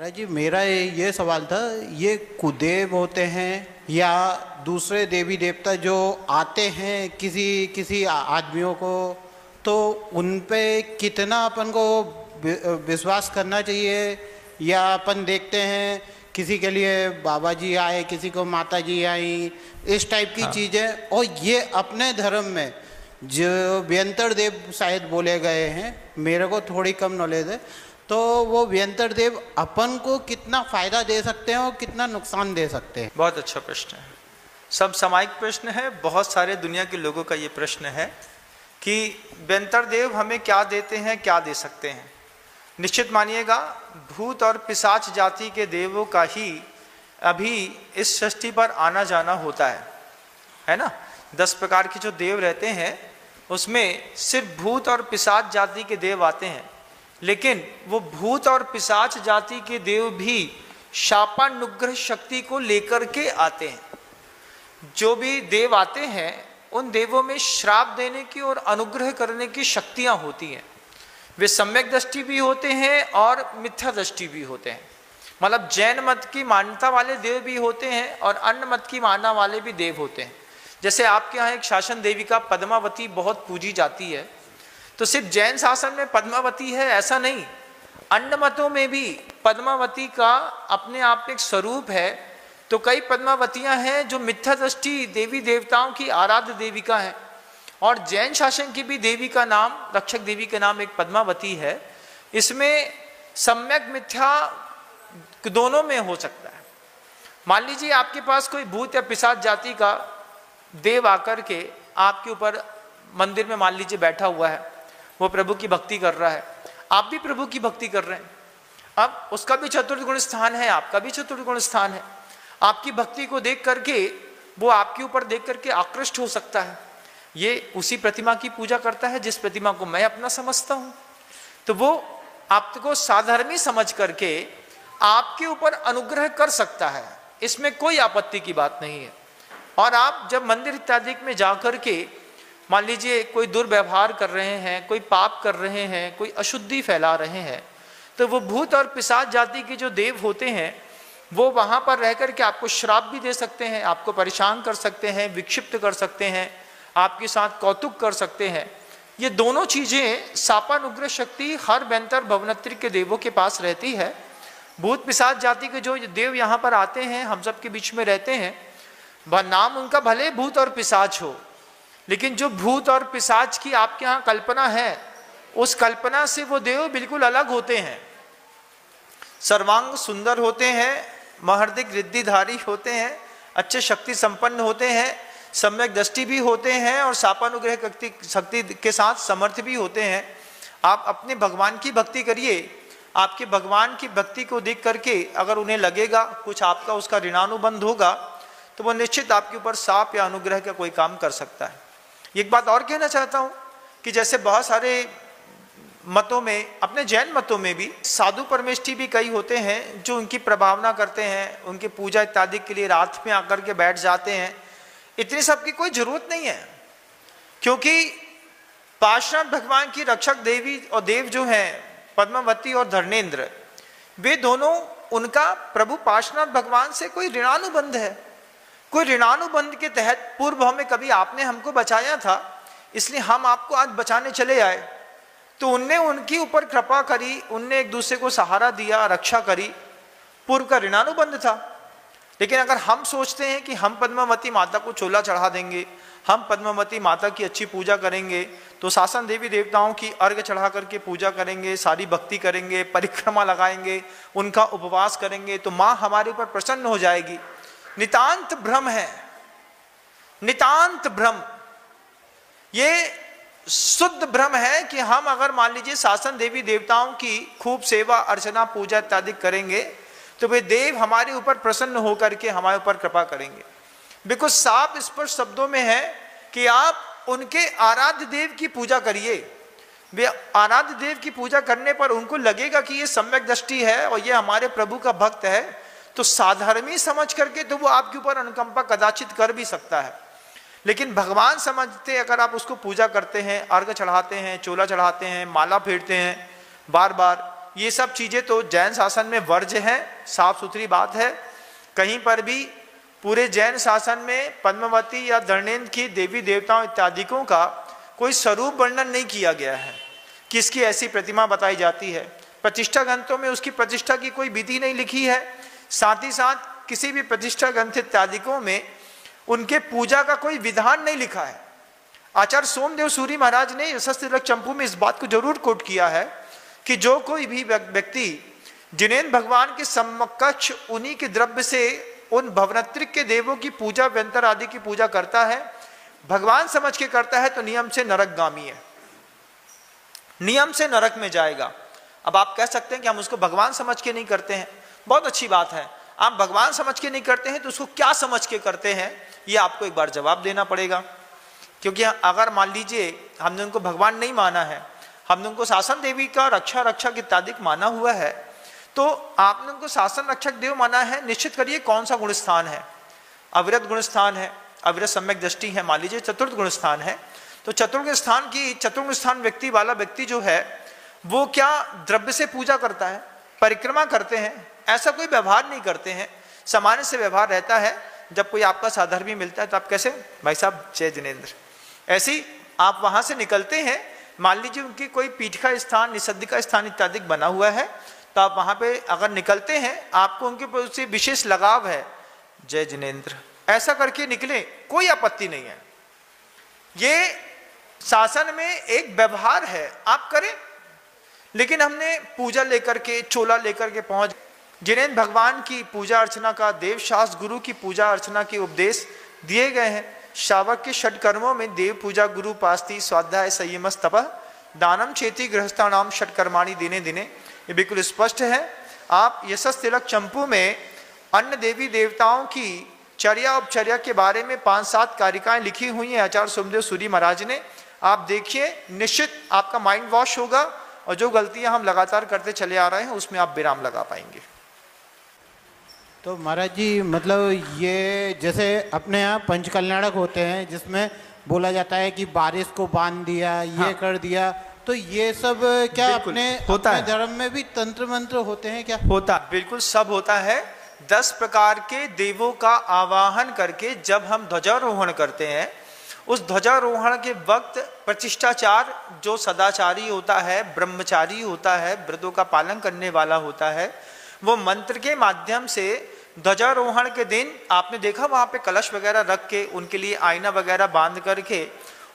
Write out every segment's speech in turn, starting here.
महाराज जी, मेरा ये सवाल था, ये कुदेव होते हैं या दूसरे देवी देवता जो आते हैं किसी किसी आदमियों को, तो उन पे कितना अपन को विश्वास करना चाहिए? या अपन देखते हैं किसी के लिए बाबा जी आए, किसी को माता जी आई, इस टाइप की चीज़ें। और ये अपने धर्म में जो व्यंतर देव शायद बोले गए हैं, मेरे को थोड़ी कम नॉलेज है, तो वो व्यंतर देव अपन को कितना फायदा दे सकते हैं और कितना नुकसान दे सकते हैं? बहुत अच्छा प्रश्न है, सब सामायिक प्रश्न है, बहुत सारे दुनिया के लोगों का ये प्रश्न है कि व्यंतर देव हमें क्या देते हैं, क्या दे सकते हैं। निश्चित मानिएगा, भूत और पिशाच जाति के देवों का ही अभी इस सृष्टि पर आना जाना होता है ना। 10 प्रकार के जो देव रहते हैं उसमें सिर्फ भूत और पिशाच जाति के देव आते हैं, लेकिन वो भूत और पिशाच जाति के देव भी शापानुग्रह शक्ति को लेकर के आते हैं। जो भी देव आते हैं उन देवों में श्राप देने की और अनुग्रह करने की शक्तियां होती हैं। वे सम्यक दृष्टि भी होते हैं और मिथ्या दृष्टि भी होते हैं। मतलब जैन मत की मान्यता वाले देव भी होते हैं और अन्य मत की मानना वाले भी देव होते हैं। जैसे आपके यहाँ एक शासन देविका पद्मावती बहुत पूजी जाती है, तो सिर्फ जैन शासन में पद्मावती है ऐसा नहीं, अन्य मतों में भी पद्मावती का अपने आप में एक स्वरूप है। तो कई पद्मावतियां हैं जो मिथ्या दृष्टि देवी देवताओं की आराध्य देविका है, और जैन शासन की भी देवी का नाम, रक्षक देवी का नाम एक पद्मावती है। इसमें सम्यक मिथ्या दोनों में हो सकता है। मान लीजिए आपके पास कोई भूत या पिशाच जाति का देव आकर के आपके ऊपर मंदिर में मान लीजिए बैठा हुआ है, वो प्रभु की भक्ति कर रहा है, आप भी प्रभु की भक्ति कर रहे हैं। अब उसका भी चतुर्थ गुण स्थान है, आपका भी चतुर्थ गुण स्थान है। आपकी भक्ति को देख करके वो आपके ऊपर देख करके आकृष्ट हो सकता है। ये उसी प्रतिमा की पूजा करता है जिस प्रतिमा को मैं अपना समझता हूं, तो वो आपको साधर्मी समझ करके आपके ऊपर अनुग्रह कर सकता है, इसमें कोई आपत्ति की बात नहीं है। और आप जब मंदिर इत्यादि में जाकर के मान लीजिए कोई दुर्व्यवहार कर रहे हैं, कोई पाप कर रहे हैं, कोई अशुद्धि फैला रहे हैं, तो वो भूत और पिशाच जाति के जो देव होते हैं वो वहां पर रह करके आपको श्राप भी दे सकते हैं, आपको परेशान कर सकते हैं, विक्षिप्त कर सकते हैं, आपके साथ कौतुक कर सकते हैं। ये दोनों चीजें शापानुग्रह शक्ति हर व्यंतर भवनत्री के देवों के पास रहती है। भूत पिशाच जाति के जो देव यहाँ पर आते हैं, हम सब के बीच में रहते हैं, नाम उनका भले भूत और पिशाच हो, लेकिन जो भूत और पिशाच की आपके यहाँ कल्पना है, उस कल्पना से वो देव बिल्कुल अलग होते हैं। सर्वांग सुंदर होते हैं, महर्दिक रिद्धिधारी होते हैं, अच्छे शक्ति संपन्न होते हैं, सम्यक दृष्टि भी होते हैं और शापानुग्रह शक्ति के साथ समर्थ भी होते हैं। आप अपने भगवान की भक्ति करिए, आपके भगवान की भक्ति को देख करके अगर उन्हें लगेगा कुछ आपका उसका ऋणानुबंध होगा, तो वो निश्चित आपके ऊपर शाप या अनुग्रह का कोई काम कर सकता है। एक बात और कहना चाहता हूँ कि जैसे बहुत सारे मतों में, अपने जैन मतों में भी साधु परमेष्ठी भी कई होते हैं जो उनकी प्रभावना करते हैं, उनकी पूजा इत्यादि के लिए रात में आकर के बैठ जाते हैं। इतनी सब की कोई जरूरत नहीं है, क्योंकि पार्श्वनाथ भगवान की रक्षक देवी और देव जो हैं पद्मावती और धर्मेंद्र, वे दोनों, उनका प्रभु पार्श्वनाथ भगवान से कोई ऋणानुबंध है। कोई ऋणानुबंध के तहत पूर्व हमें कभी आपने हमको बचाया था, इसलिए हम आपको आज बचाने चले आए, तो उनने उनके ऊपर कृपा करी, उनने एक दूसरे को सहारा दिया, रक्षा करी, पूर्व का ऋणानुबंध था। लेकिन अगर हम सोचते हैं कि हम पद्मावती माता को चोला चढ़ा देंगे, हम पद्मावती माता की अच्छी पूजा करेंगे, तो शासन देवी देवताओं की अर्घ चढ़ा करके पूजा करेंगे, सारी भक्ति करेंगे, परिक्रमा लगाएंगे, उनका उपवास करेंगे, तो माँ हमारे ऊपर प्रसन्न हो जाएगी। नितांत भ्रम है, नितांत भ्रम। ये शुद्ध भ्रम है कि हम अगर मान लीजिए शासन देवी देवताओं की खूब सेवा अर्चना पूजा इत्यादि करेंगे तो वे देव हमारे ऊपर प्रसन्न होकर के हमारे ऊपर कृपा करेंगे। बिल्कुल साफ स्पष्ट शब्दों में है कि आप उनके आराध्य देव की पूजा करिए। वे आराध्य देव की पूजा करने पर उनको लगेगा कि ये सम्यक दृष्टि है और ये हमारे प्रभु का भक्त है, तो साधर्मी समझ करके तो वो आपके ऊपर अनुकंपा कदाचित कर भी सकता है। लेकिन भगवान समझते अगर आप उसको पूजा करते हैं, अर्घ चढ़ाते हैं, चोला चढ़ाते हैं, माला फेरते हैं बार बार, ये सब चीजें तो जैन शासन में वर्ज्य है, साफ सुथरी बात है। कहीं पर भी पूरे जैन शासन में पद्मावती या दर्णेन्द्र की देवी देवताओं इत्यादिकों का कोई स्वरूप वर्णन नहीं किया गया है, किसकी ऐसी प्रतिमा बताई जाती है। प्रतिष्ठा ग्रंथों में उसकी प्रतिष्ठा की कोई विधि नहीं लिखी है, साथ ही साथ किसी भी प्रतिष्ठा ग्रंथ इत्यादिकों में उनके पूजा का कोई विधान नहीं लिखा है। आचार्य सोमदेव सूरी महाराज ने यशस्व तिलक चंपू में इस बात को जरूर कोट किया है कि जो कोई भी व्यक्ति जिनेन्द्र भगवान के समकक्ष उन्हीं के द्रव्य से उन भवनत्रिक के देवों की पूजा, व्यंतर आदि की पूजा करता है, भगवान समझ के करता है, तो नियम से नरकगामी है, नियम से नरक में जाएगा। अब आप कह सकते हैं कि हम उसको भगवान समझ के नहीं करते हैं, बहुत अच्छी बात है। आप भगवान समझ के नहीं करते हैं तो उसको क्या समझ के करते हैं, ये आपको एक बार जवाब देना पड़ेगा। क्योंकि अगर मान लीजिए हमने उनको भगवान नहीं माना है, हमने उनको शासन देवी का रक्षक इत्यादि माना हुआ है, तो आपने उनको शासन रक्षक देव माना है, निश्चित करिए कौन सा गुण स्थान है। अविरत गुण स्थान है, अविरत सम्यक दृष्टि है, मान लीजिए चतुर्थ गुण स्थान है, तो चतुर्थ स्थान व्यक्ति वाला व्यक्ति जो है वो क्या द्रव्य से पूजा करता है, परिक्रमा करते हैं, ऐसा कोई व्यवहार नहीं करते हैं, सामान्य से व्यवहार रहता है। जब कोई आपका साधर्मी मिलता है तो आप कैसे, भाई साहब जय जिनेन्द्र, ऐसे ही आप वहां से निकलते हैं। मान लीजिए उनकी कोई पीठ का स्थान, निषद्ध का स्थान इत्यादि बना हुआ है, तो आप वहां पे अगर निकलते हैं, आपको उनके प्रति से विशेष लगाव है, जय जिनेन्द्र ऐसा करके निकले, कोई आपत्ति नहीं है। ये शासन में एक व्यवहार है, आप करें। लेकिन हमने पूजा लेकर के, चोला लेकर के पहुंच, जिनेन्द्र भगवान की पूजा अर्चना का, देव शास्त्र गुरु की पूजा अर्चना के उपदेश दिए गए हैं। शावक के षट कर्मों में देव पूजा, गुरु पास्ति, स्वाध्याय, संयम, तपः, दानम चेति, गृहस्थानाम षट कर्माणि दिने दिने, ये बिल्कुल स्पष्ट है। आप यशस्व तिलक चंपू में अन्य देवी देवताओं की चर्या उपचर्या के बारे में 5-7 कारिकाएं लिखी हुई हैं आचार्य सोमदेव सूरी महाराज ने, आप देखिए, निश्चित आपका माइंड वॉश होगा और जो गलतियां हम लगातार करते चले आ रहे हैं उसमें आप विराम लगा पाएंगे। तो महाराज जी, मतलब ये जैसे अपने यहाँ पंचकल्याणक होते हैं जिसमें बोला जाता है कि बारिश को बांध दिया, ये हाँ। कर दिया, तो ये सब क्या अपने धर्म में भी तंत्र मंत्र होते हैं क्या? होता, बिल्कुल सब होता है। 10 प्रकार के देवों का आवाहन करके जब हम ध्वजारोहण करते हैं, उस ध्वजारोहण के वक्त प्रतिष्ठाचार जो सदाचारी होता है, ब्रह्मचारी होता है, व्रतों का पालन करने वाला होता है, वो मंत्र के माध्यम से ध्वजारोहण के दिन आपने देखा वहां पे कलश वगैरह रख के, उनके लिए आईना वगैरह बांध करके,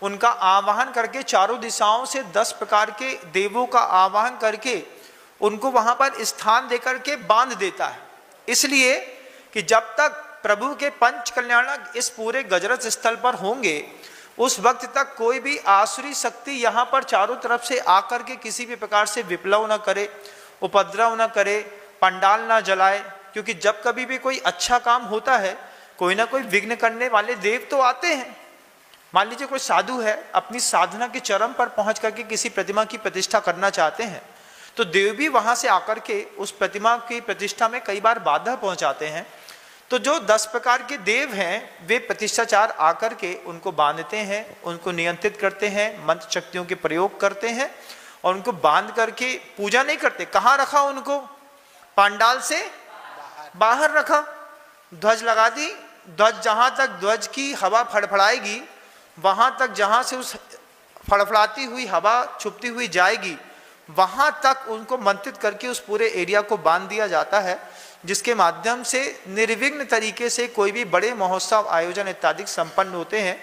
उनका आवाहन करके, चारों दिशाओं से 10 प्रकार के देवों का आवाहन करके उनको वहां पर स्थान देकर के बांध देता है। इसलिए कि जब तक प्रभु के पंच कल्याणक इस पूरे गजरत स्थल पर होंगे, उस वक्त तक कोई भी आसुरी शक्ति यहाँ पर चारों तरफ से आकर के किसी भी प्रकार से विप्लव न करे, उपद्रव न करे, पंडाल न जलाए। क्योंकि जब कभी भी कोई अच्छा काम होता है, कोई ना कोई विघ्न करने वाले देव तो आते हैं। मान लीजिए कोई साधु है, अपनी साधना के चरम पर पहुंच करके किसी प्रतिमा की प्रतिष्ठा करना चाहते हैं, तो देव भी वहां से आकर के उस प्रतिमा की प्रतिष्ठा में कई बार बाधा पहुंचाते हैं। तो जो 10 प्रकार के देव हैं, वे प्रतिष्ठाचार आकर के उनको बांधते हैं, उनको नियंत्रित करते हैं, मंत्र शक्तियों के प्रयोग करते हैं और उनको बांध करके पूजा नहीं करते। कहाँ रखा उनको? पंडाल से बाहर रखा, ध्वज लगा दी। ध्वज जहां तक ध्वज की हवा फड़फड़ाएगी, वहां तक जहां से उस फड़फड़ाती हुई हवा छुपती हुई जाएगी, वहां तक उनको मंत्रित करके उस पूरे एरिया को बांध दिया जाता है, जिसके माध्यम से निर्विघ्न तरीके से कोई भी बड़े महोत्सव आयोजन इत्यादि संपन्न होते हैं।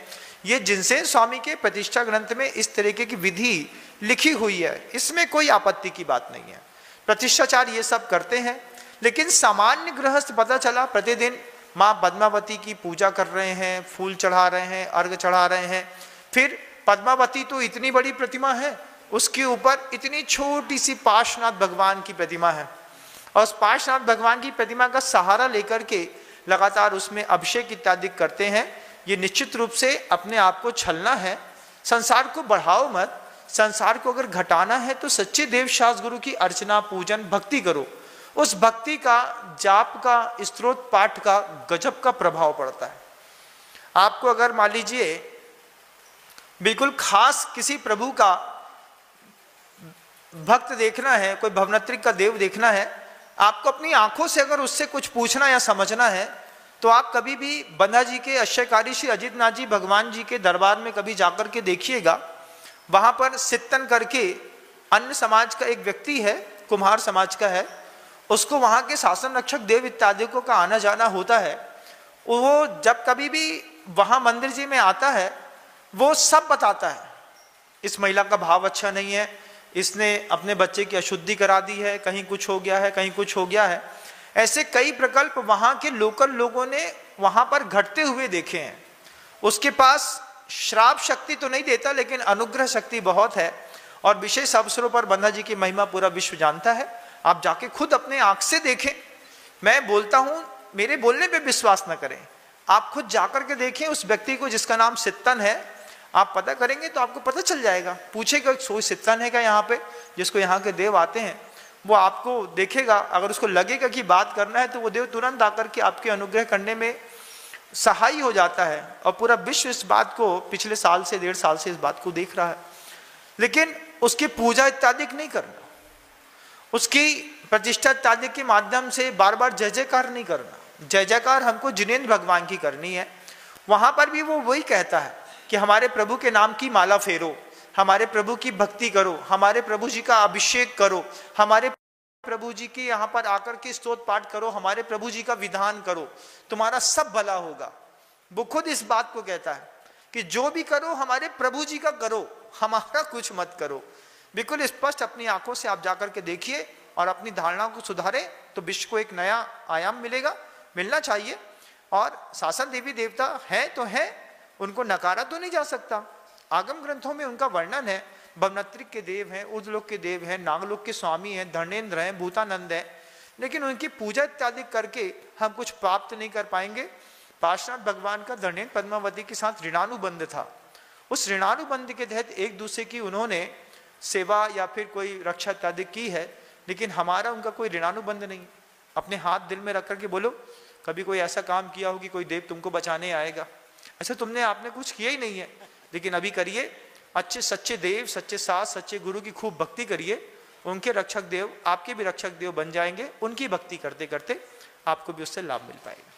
ये जिनसेन स्वामी के प्रतिष्ठा ग्रंथ में इस तरीके की विधि लिखी हुई है, इसमें कोई आपत्ति की बात नहीं है। प्रतिष्ठाचार ये सब करते हैं। लेकिन सामान्य गृहस्थ पता चला प्रतिदिन माँ पद्मावती की पूजा कर रहे हैं, फूल चढ़ा रहे हैं, अर्घ चढ़ा रहे हैं, फिर पद्मावती तो इतनी बड़ी प्रतिमा है, उसके ऊपर इतनी छोटी सी पार्श्वनाथ भगवान की प्रतिमा है, और उस पार्श्वनाथ भगवान की प्रतिमा का सहारा लेकर के लगातार उसमें अभिषेक इत्यादि करते हैं। ये निश्चित रूप से अपने आप को छलना है। संसार को बढ़ाओ मत, संसार को अगर घटाना है तो सच्चे देव शास्त्र गुरु की अर्चना, पूजन, भक्ति करो। उस भक्ति का, जाप का, स्तोत्र पाठ का गजब का प्रभाव पड़ता है। आपको अगर मान लीजिए बिल्कुल खास किसी प्रभु का भक्त देखना है, कोई भवनत्रिक का देव देखना है, आपको अपनी आंखों से अगर उससे कुछ पूछना या समझना है, तो आप कभी भी बंधा जी के आश्चर्यकारी श्री अजित नाथ जी भगवान जी के दरबार में कभी जाकर के देखिएगा। वहां पर सित्तन करके अन्य समाज का एक व्यक्ति है, कुम्हार समाज का है, उसको वहां के शासन रक्षक देव इत्यादिकों का आना जाना होता है। वो जब कभी भी वहां मंदिर जी में आता है, वो सब बताता है। इस महिला का भाव अच्छा नहीं है, इसने अपने बच्चे की अशुद्धि करा दी है, कहीं कुछ हो गया है, कहीं कुछ हो गया है। ऐसे कई प्रकल्प वहां के लोकल लोगों ने वहां पर घटते हुए देखे हैं। उसके पास श्राप शक्ति तो नहीं देता, लेकिन अनुग्रह शक्ति बहुत है, और विशेष अवसरों पर बंधा जी की महिमा पूरा विश्व जानता है। आप जाके खुद अपने आंख से देखें। मैं बोलता हूं, मेरे बोलने पे विश्वास न करें, आप खुद जाकर के देखें उस व्यक्ति को जिसका नाम सित्तन है। आप पता करेंगे तो आपको पता चल जाएगा। पूछेगा सोई सित्तन है क्या यहाँ पे, जिसको यहाँ के देव आते हैं। वो आपको देखेगा, अगर उसको लगेगा कि बात करना है, तो वो देव तुरंत आकर के आपके अनुग्रह करने में सहाय हो जाता है। और पूरा विश्व इस बात को पिछले साल से 1.5 साल से इस बात को देख रहा है। लेकिन उसकी पूजा इत्यादि नहीं करना, उसकी प्रतिष्ठा इत्यादि के माध्यम से बार बार जय जयकार नहीं करना। जय जयकार हमको जिनेंद्र भगवान की करनी है। वहां पर भी वो वही कहता है कि हमारे प्रभु के नाम की माला फेरो, हमारे प्रभु की भक्ति करो, हमारे प्रभु जी का अभिषेक करो, हमारे प्रभु जी के यहाँ पर आकर के स्तोत्र पाठ करो, हमारे प्रभु जी का विधान करो, तुम्हारा सब भला होगा। वो खुद इस बात को कहता है कि जो भी करो हमारे प्रभु जी का करो, हमारा कुछ मत करो। बिल्कुल स्पष्ट अपनी आंखों से आप जाकर के देखिए और अपनी धारणाओं को सुधारे, तो विश्व को एक नया आयाम मिलेगा, मिलना चाहिए। और शासन देवी देवता है तो है, उनको नकारा तो नहीं जा सकता। आगम ग्रंथों में उनका वर्णन है। भवनत्रिक के देव हैं, उद्लोक के देव हैं, नागलोक के स्वामी हैं, धर्णेन्द्र हैं, भूतानंद हैं, लेकिन उनकी पूजा इत्यादि करके हम कुछ प्राप्त नहीं कर पाएंगे। पार्श्वनाथ भगवान का धर्णेन्द्र पद्मावती के साथ ऋणानुबंध था। उस ऋणानुबंध के तहत एक दूसरे की उन्होंने सेवा या फिर कोई रक्षा इत्यादि की है, लेकिन हमारा उनका कोई ऋणानुबंध नहीं। अपने हाथ दिल में रख करके बोलो, कभी कोई ऐसा काम किया हो कि कोई देव तुमको बचाने आएगा? ऐसा आपने कुछ किया ही नहीं है, लेकिन अभी करिए। अच्छे सच्चे देव, सच्चे सास, सच्चे गुरु की खूब भक्ति करिए। उनके रक्षक देव आपके भी रक्षक देव बन जाएंगे। उनकी भक्ति करते करते आपको भी उससे लाभ मिल पाएगा।